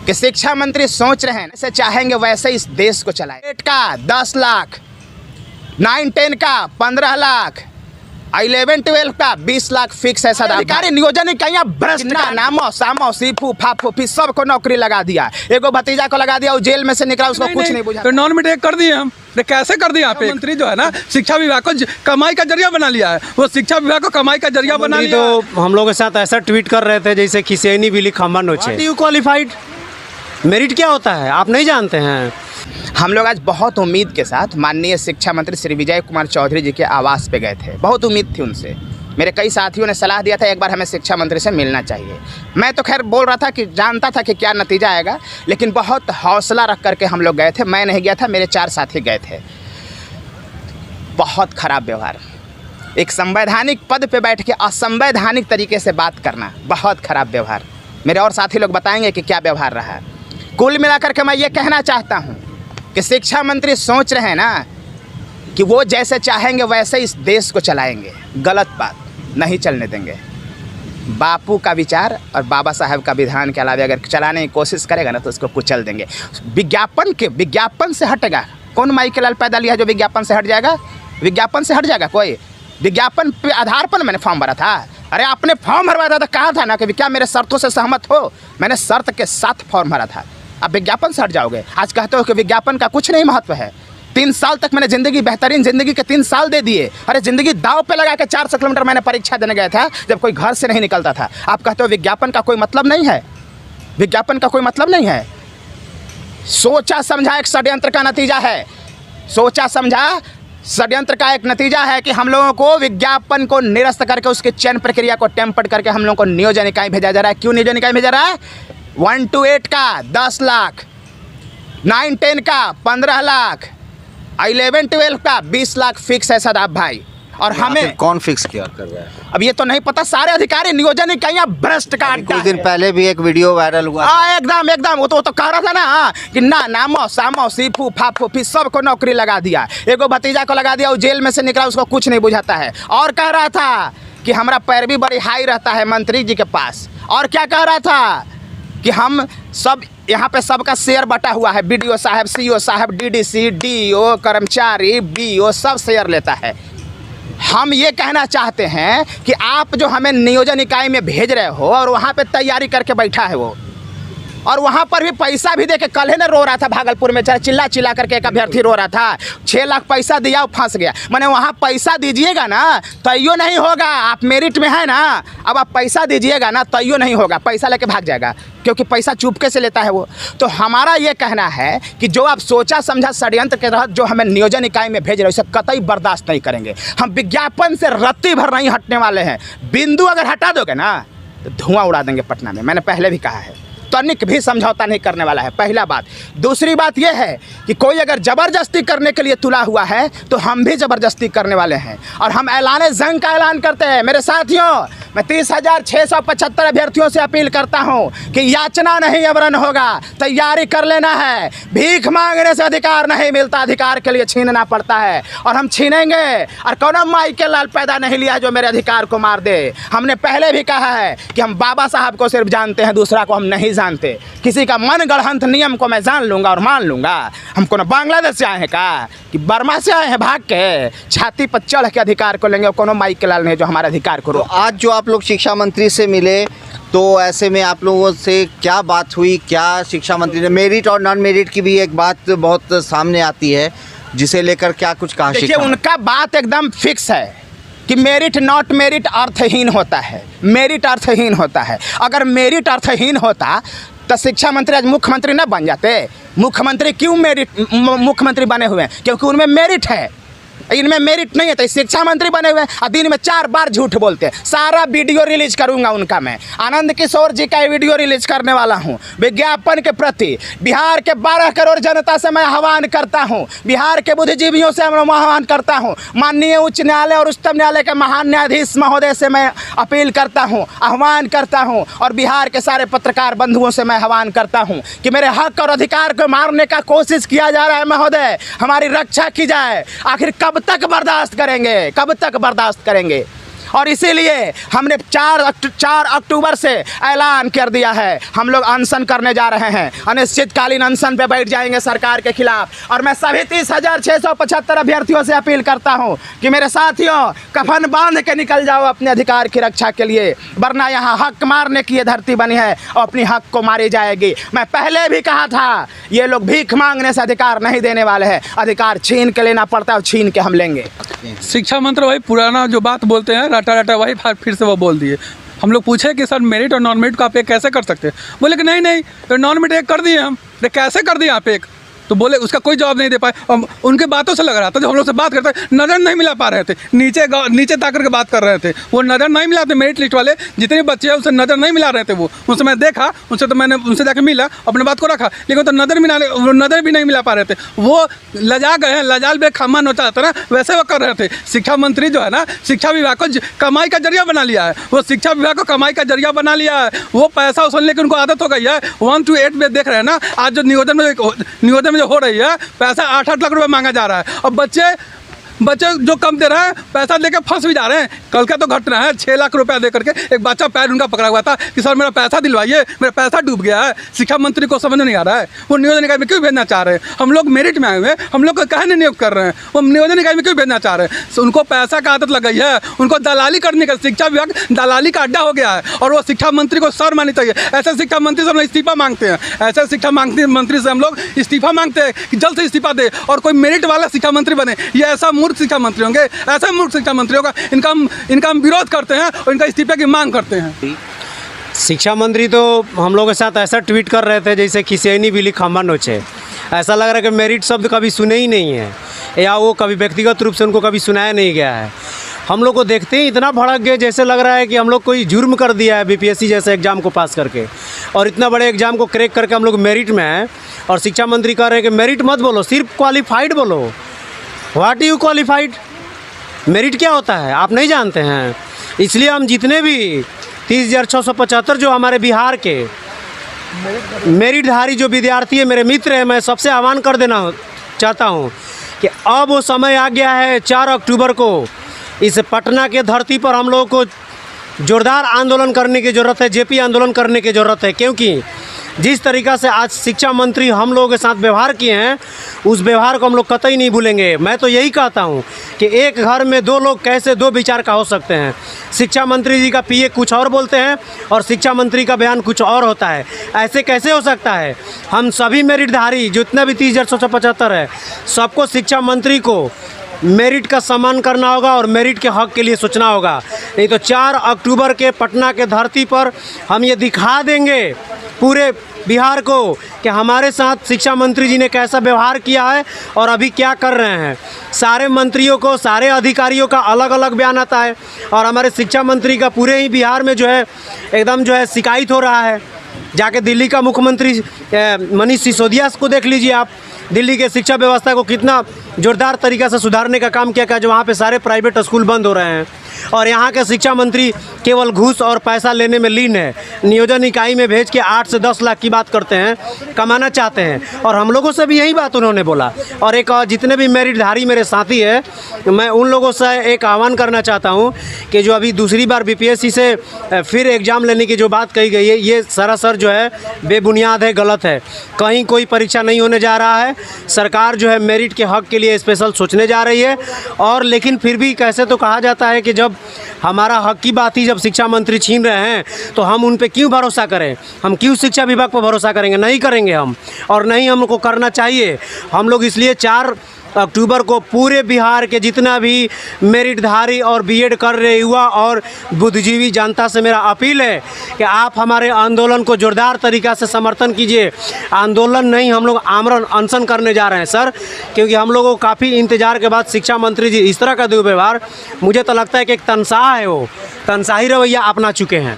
कि शिक्षा मंत्री सोच रहे हैं जैसे चाहेंगे वैसे इस देश को चलाए। 8 का 10 लाख, 9-10 का 15 लाख, 11-12 का 20 लाख फिक्स है। सदा अधिकारी नियोजन इकाइयां भ्रष्ट का नामो सामो सीफू फाफू फिर सबको नौकरी लगा दिया। एगो भतीजा को लगा दिया, वो जेल में से निकला, उसको कुछ नहीं बुझा। तो नॉन मीडिएट कर दिए हम। कैसे कर दिया? मंत्री जो है ना शिक्षा विभाग को कमाई का जरिया बना लिया है। वो शिक्षा विभाग को कमाई का जरिया बना लिया। तो हम लोग के साथ ऐसा ट्वीट कर रहे थे जैसे खिसेनी बिली खम्बा नोचे। यू क्वालिफाइड मेरिट क्या होता है आप नहीं जानते हैं? हम लोग आज बहुत उम्मीद के साथ माननीय शिक्षा मंत्री श्री विजय कुमार चौधरी जी के आवास पे गए थे। बहुत उम्मीद थी उनसे। मेरे कई साथियों ने सलाह दिया था एक बार हमें शिक्षा मंत्री से मिलना चाहिए। मैं तो खैर बोल रहा था कि जानता था कि क्या नतीजा आएगा, लेकिन बहुत हौसला रख करके हम लोग गए थे। मैं नहीं गया था, मेरे 4 साथी गए थे। बहुत ख़राब व्यवहार, एक संवैधानिक पद पे बैठ के असंवैधानिक तरीके से बात करना, बहुत ख़राब व्यवहार। मेरे और साथी लोग बताएंगे कि क्या व्यवहार रहा है। कुल मिलाकर के मैं ये कहना चाहता हूँ कि शिक्षा मंत्री सोच रहे हैं ना कि वो जैसे चाहेंगे वैसे इस देश को चलाएंगे। गलत बात, नहीं चलने देंगे। बापू का विचार और बाबा साहब का विधान के अलावा अगर चलाने की कोशिश करेगा ना तो उसको कुचल देंगे। विज्ञापन से हटेगा कौन? माई के लाल पैदा लिया जो विज्ञापन से हट जाएगा? विज्ञापन से हट जाएगा कोई? विज्ञापन पे आधार पर मैंने फॉर्म भरा था। अरे आपने फॉर्म भरवाया था तो कहा था ना कि क्या मेरे शर्तों से सहमत हो? मैंने शर्त के साथ फॉर्म भरा था। आप विज्ञापन से हट जाओगे? आज कहते हो कि विज्ञापन का कुछ नहीं महत्व है। 3 साल तक मैंने ज़िंदगी, बेहतरीन ज़िंदगी के 3 साल दे दिए। अरे ज़िंदगी दाव पे लगा के 400 किलोमीटर मैंने परीक्षा देने गया था जब कोई घर से नहीं निकलता था। आप कहते हो विज्ञापन का कोई मतलब नहीं है? विज्ञापन का कोई मतलब नहीं है। सोचा समझा एक षड्यंत्र का नतीजा है। सोचा समझा षड्यंत्र का एक नतीजा है कि हम लोगों को विज्ञापन को निरस्त करके उसके चयन प्रक्रिया को टेम्पर्ड करके हम लोगों को नियोजन इकाई भेजा जा रहा है। क्यों नियोजन इकाई भेजा रहा है? 1 to 8 का 10 लाख, 9-10 का 15 लाख, 11-12 का 20 लाख फिक्स है सदाब भाई। और हमें कौन फिक्स किया कर रहा है अब ये तो नहीं पता। सारे अधिकारी नियोजन इकाइयां भ्रष्ट का अड्डा कुछ दिन पहले भी एक वीडियो वायरल हुआ। एकदम वो तो कह रहा था ना कि नामो सामो सीफू फाफू फिर सबको नौकरी लगा दिया। एगो भतीजा को लगा दिया, वो जेल में से निकला, उसको कुछ नहीं बुझाता है। और कह रहा था कि हमारा पैरवी बड़ी हाई रहता है मंत्री जी के पास। और क्या कह रहा था कि हम सब यहाँ पे सबका शेयर बटा हुआ है। BDO साहब, CO साहब, DDC, DO, कर्मचारी, BO सब शेयर लेता है। हम ये कहना चाहते हैं कि आप जो हमें नियोजन इकाई में भेज रहे हो और वहाँ पे तैयारी करके बैठा है वो, और वहाँ पर भी पैसा भी दे के, कल है ना रो रहा था भागलपुर में, चिल्ला करके एक अभ्यर्थी रो रहा था 6 लाख पैसा दिया, वो फंस गया। मैंने वहाँ पैसा दीजिएगा ना तैयो नहीं होगा। आप मेरिट में है ना, अब आप पैसा दीजिएगा ना तैयो नहीं होगा। पैसा लेके भाग जाएगा क्योंकि पैसा चुपके से लेता है वो। तो हमारा ये कहना है कि जो आप सोचा समझा षड्यंत्र के तहत जो हमें नियोजन इकाई में भेज रहे हो उसे कतई बर्दाश्त नहीं करेंगे। हम विज्ञापन से रत्ती भर नहीं हटने वाले हैं। बिंदु अगर हटा दोगे ना तो धुआं उड़ा देंगे पटना में। मैंने पहले भी कहा है, तनिक भी समझौता नहीं करने वाला है, पहला बात। दूसरी बात यह है कि कोई अगर ज़बरदस्ती करने के लिए तुला हुआ है तो हम भी ज़बरदस्ती करने वाले हैं। और हम ऐलान जंग का ऐलान करते हैं। मेरे साथियों, मैं 30,675 अभ्यर्थियों से अपील करता हूं कि याचना नहीं अवरण होगा, तैयारी कर लेना है। भीख मांगने से अधिकार नहीं मिलता, अधिकार के लिए छीनना पड़ता है और हम छीनेंगे। और कौन माई के लाल पैदा नहीं लिया जो मेरे अधिकार को मार दे। हमने पहले भी कहा है कि हम बाबा साहब को सिर्फ जानते हैं, दूसरा को हम नहीं जानते। किसी का मन गढ़ंत नियम को मैं जान लूंगा और मान लूंगा। हम कौन बांग्लादेश से आए हैं का कि बर्मा से आए हैं भाग के? छाती पर चढ़ के अधिकार को लेंगे और कोनो माई के लाल नहीं जो हमारे अधिकार को। तो आज जो आप लोग शिक्षा मंत्री से मिले तो ऐसे में आप लोगों से क्या बात हुई? क्या शिक्षा मंत्री ने मेरिट और नॉन मेरिट की भी एक बात बहुत सामने आती है जिसे लेकर क्या कुछ कहा? देखिए, उनका बात एकदम फिक्स है कि मेरिट नॉट मेरिट अर्थहीन होता है। मेरिट अर्थहीन होता है। अगर मेरिट अर्थहीन होता तो शिक्षा मंत्री आज मुख्यमंत्री न बन जाते। मुख्यमंत्री क्यों मुख्यमंत्री बने हुए हैं? क्योंकि उनमें मेरिट है। इनमें मेरिट नहीं है तो शिक्षा मंत्री बने हुए हैं। दिन में 4 बार झूठ बोलते हैं। सारा वीडियो रिलीज करूंगा उनका। मैं आनंद किशोर जी का वीडियो रिलीज करने वाला हूं। विज्ञापन के प्रति बिहार के 12 करोड़ जनता से मैं आह्वान करता हूं। बिहार के बुद्धिजीवियों से मैं आह्वान करता हूं। माननीय उच्च न्यायालय और उच्चतम न्यायालय के महान न्यायाधीश महोदय से मैं अपील करता हूं, आह्वान करता हूं। और बिहार के सारे पत्रकार बंधुओं से मैं आह्वान करता हूं कि मेरे हक और अधिकार को मारने का कोशिश किया जा रहा है महोदय, हमारी रक्षा की जाए। आखिर कब तक बर्दाश्त करेंगे? कब तक बर्दाश्त करेंगे? और इसीलिए हमने 4 अक्टूबर से ऐलान कर दिया है, हम लोग अनशन करने जा रहे हैं, अनिश्चितकालीन अनशन पे बैठ जाएंगे सरकार के खिलाफ। और मैं सभी 30,675 अभ्यर्थियों से अपील करता हूं कि मेरे साथियों, कफन बांध के निकल जाओ अपने अधिकार की रक्षा के लिए, वरना यहाँ हक मारने की ये धरती बनी है और अपनी हक को मारी जाएगी। मैं पहले भी कहा था, ये लोग भीख मांगने से अधिकार नहीं देने वाले हैं, अधिकार छीन के लेना पड़ता है और छीन के हम लेंगे। शिक्षा मंत्री वही पुराना जो बात बोलते हैं रटा वही फिर से वो बोल दिए। हम लोग पूछे कि सर मेरिट और नॉन मेरिट को आप एक कैसे कर सकते हैं, बोले कि नहीं तो नॉन मेरिट एक कर दिए हम। कैसे कर दिए आप एक, तो बोले उसका कोई जवाब नहीं दे पाए। और उनके बातों से लग रहा था, जब हम लोग से बात करते नज़र नहीं मिला पा रहे थे, नीचे ताकर के बात कर रहे थे, वो नज़र नहीं मिला थे। मेरिट लिस्ट वाले जितने बच्चे हैं उनसे नज़र नहीं मिला रहे थे। वो उनसे मैं देखा, उनसे तो मैंने उनसे जाकर मिला, अपने बात को रखा, लेकिन तो नज़र भी नहीं मिला पा रहे थे। वो लजा गए हैं, लजाल बे खम्मा नोचा था ना, वैसे वो कर रहे थे। शिक्षा मंत्री जो है ना, शिक्षा विभाग को कमाई का जरिया बना लिया है। वो शिक्षा विभाग को कमाई का जरिया बना लिया है। वो पैसा वसूलने की उनको आदत हो गई है। 1 to 8 में देख रहे हैं ना, आज जो नियोजन में जो हो रही है, पैसा 8-8 लाख रुपए मांगा जा रहा है। और बच्चे जो कम दे रहे हैं, पैसा लेके फंस भी जा रहे हैं। कल का तो घटना है, 6 लाख रुपया दे करके एक बच्चा पैर उनका पकड़ा हुआ था कि सर मेरा पैसा दिलवाइए, मेरा पैसा डूब गया है। शिक्षा मंत्री को समझ नहीं आ रहा है, वो नियोजन इकाई में क्यों भेजना चाह रहे हैं। हम लोग मेरिट में आए हुए हैं, हम लोग को काहे नहीं नियुक्त कर रहे हैं, वो नियोजन इकाई में क्यों भेजना चाह रहे हैं। उनको पैसा का आदत लग गई है, उनको दलाली करने का, शिक्षा विभाग दलाली का अड्डा हो गया है। और वो शिक्षा मंत्री को शर्म आनी चाहिए। ऐसे शिक्षा मंत्री से हम लोग इस्तीफा मांगते हैं, ऐसे शिक्षा मंत्री से हम लोग इस्तीफा मांगते हैं कि जल्द से इस्तीफा दे और कोई मेरिट वाला शिक्षा मंत्री बने। ये ऐसा मूर्ख शिक्षा मंत्री होंगे, ऐसे मूर्ख शिक्षा मंत्रियों का इनका हम विरोध करते हैं और इनका इस्तीफे की मांग करते हैं। शिक्षा मंत्री तो हम लोगों के साथ ऐसा ट्वीट कर रहे थे जैसे खिसेनी बिली खम्बा नोचे। ऐसा लग रहा है कि मेरिट शब्द कभी सुने ही नहीं है, या वो कभी व्यक्तिगत रूप से उनको कभी सुनाया नहीं गया है। हम लोग को देखते ही इतना भड़क गए, जैसे लग रहा है कि हम लोग कोई जुर्म कर दिया है बीपीएससी जैसे एग्ज़ाम को पास करके, और इतना बड़े एग्ज़ाम को क्रैक करके हम लोग मेरिट में हैं। और शिक्षा मंत्री कह रहे हैं कि मेरिट मत बोलो, सिर्फ क्वालिफाइड बोलो। What you qualified? मेरिट क्या होता है आप नहीं जानते हैं। इसलिए हम जितने भी 30,675 जो हमारे बिहार के मेरिटधारी जो विद्यार्थी है, मेरे मित्र हैं, मैं सबसे आह्वान कर देना चाहता हूं कि अब वो समय आ गया है 4 अक्टूबर को इस पटना के धरती पर हम लोगों को जोरदार आंदोलन करने की ज़रूरत है, जेपी आंदोलन करने की ज़रूरत है। क्योंकि जिस तरीक़ा से आज शिक्षा मंत्री हम लोगों के साथ व्यवहार किए हैं, उस व्यवहार को हम लोग कतई नहीं भूलेंगे। मैं तो यही कहता हूं कि एक घर में 2 लोग कैसे 2 विचार का हो सकते हैं। शिक्षा मंत्री जी का पीए कुछ और बोलते हैं और शिक्षा मंत्री का बयान कुछ और होता है। ऐसे कैसे हो सकता है? हम सभी मेरिटधारी जितने भी 30,675 है, सबको शिक्षा मंत्री को मेरिट का सम्मान करना होगा और मेरिट के हक के लिए सोचना होगा। नहीं तो 4 अक्टूबर के पटना के धरती पर हम ये दिखा देंगे पूरे बिहार को कि हमारे साथ शिक्षा मंत्री जी ने कैसा व्यवहार किया है और अभी क्या कर रहे हैं। सारे मंत्रियों को, सारे अधिकारियों का अलग अलग बयान आता है और हमारे शिक्षा मंत्री का पूरे ही बिहार में जो है एकदम जो है शिकायत हो रहा है। जाके दिल्ली का मुख्यमंत्री मनीष सिसोदिया को देख लीजिए आप, दिल्ली के शिक्षा व्यवस्था को कितना जोरदार तरीक़ा से सुधारने का काम किया जो वहाँ पे सारे प्राइवेट स्कूल बंद हो रहे हैं। और यहाँ के शिक्षा मंत्री केवल घूस और पैसा लेने में लीन है। नियोजन इकाई में भेज के 8 से 10 लाख की बात करते हैं, कमाना चाहते हैं। और हम लोगों से भी यही बात उन्होंने बोला। और एक जितने भी मेरिटधारी मेरे साथी हैं, मैं उन लोगों से एक आह्वान करना चाहता हूँ कि जो अभी दूसरी बार बीपीएससी से फिर एग्ज़ाम लेने की जो बात कही गई है, ये सरासर जो है बेबुनियाद है, गलत है। कहीं कोई परीक्षा नहीं होने जा रहा है। सरकार जो है मेरिट के हक़ के लिए स्पेशल सोचने जा रही है। और लेकिन फिर भी कैसे तो कहा जाता है कि जब हमारा हक की बात ही जब शिक्षा मंत्री छीन रहे हैं तो हम उन पे क्यों भरोसा करें? हम क्यों शिक्षा विभाग पर भरोसा करेंगे? नहीं करेंगे हम, और नहीं हमको करना चाहिए। हम लोग इसलिए 4 अक्टूबर को पूरे बिहार के जितना भी मेरिटधारी और बीएड कर रहे युवा और बुद्धिजीवी जनता से मेरा अपील है कि आप हमारे आंदोलन को जोरदार तरीक़ा से समर्थन कीजिए। आंदोलन नहीं, हम लोग आमरण अनशन करने जा रहे हैं सर, क्योंकि हम लोगों को काफ़ी इंतजार के बाद शिक्षा मंत्री जी इस तरह का दुर्व्यवहार, मुझे तो लगता है कि एक तनसाह है, वो तनसाही रवैया अपना चुके हैं।